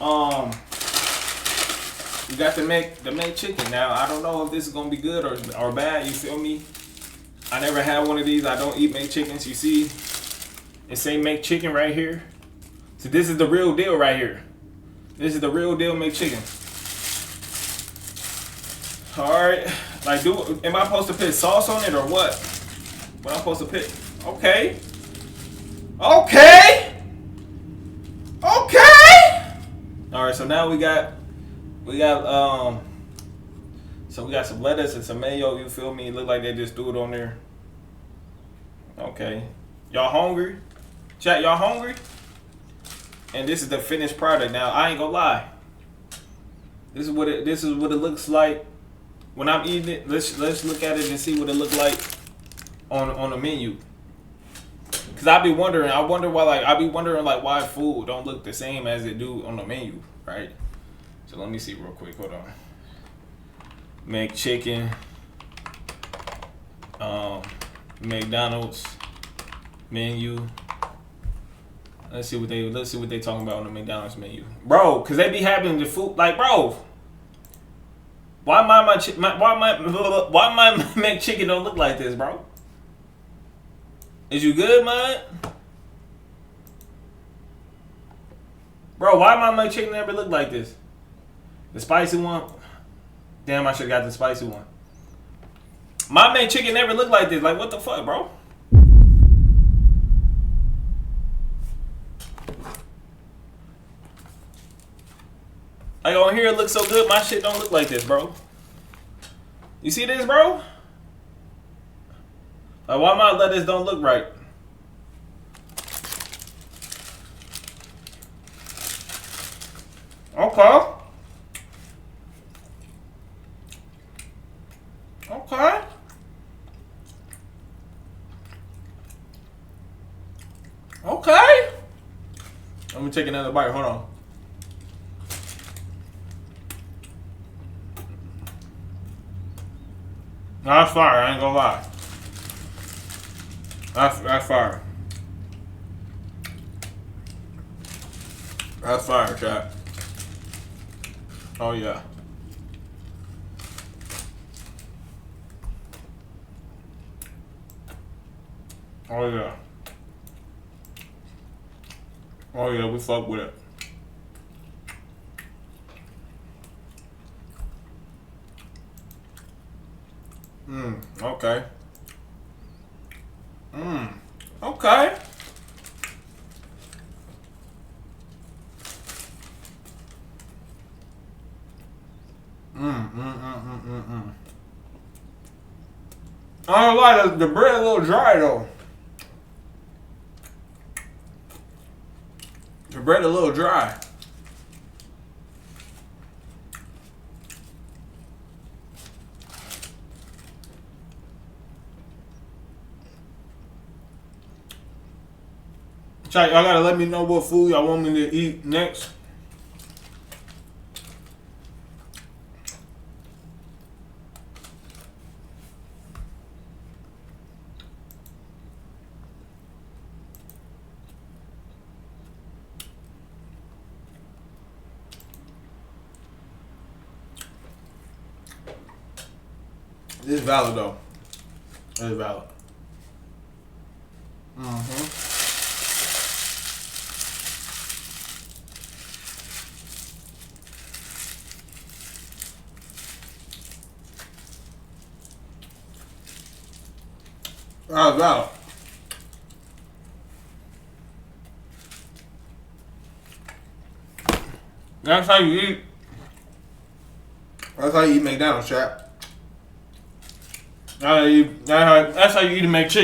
You got the McChicken. Now I don't know if this is gonna be good or bad. You feel me? I never had one of these. I don't eat McChickens. You see, it say McChicken right here. So this is the real deal right here. This is the real deal McChicken. All right, like, am I supposed to put sauce on it or what? What I'm supposed to put? Okay. All right, so now we got some lettuce and some mayo. You feel me? It look like they just threw it on there. Okay, y'all hungry? Chat, y'all hungry? And this is the finished product. Now I ain't gonna lie. This is what it looks like when I'm eating it. Let's look at it and see what it look like on the menu. Cause I be wondering why food don't look the same as it do on the menu, right? So let me see real quick. Hold on. McChicken, McDonald's menu. Let's see what they talking about on the McDonald's menu, bro. Cause they be having the food like, bro. Why my McChicken don't look like this, bro? Is you good, man? Bro, why my McChicken never look like this? The spicy one? Damn, I should have got the spicy one. My McChicken never looked like this. Like, what the fuck, bro? Like, on here it looks so good. My shit don't look like this, bro. You see this, bro? Like, why my lettuce don't look right? Okay. Okay. Okay. Let me take another bite. Hold on. That's fire. I ain't gonna lie. That's fire. That's fire, chat. Oh yeah. Oh yeah. Oh yeah, we fuck with it. Okay. Okay. I don't lie, the bread a little dry though. The bread a little dry. Y'all gotta let me know what food y'all want me to eat next. This is valid though. It is valid. That's valid. That's how you eat. That's how you eat McDonald's, chat. That's how you eat a McChicken.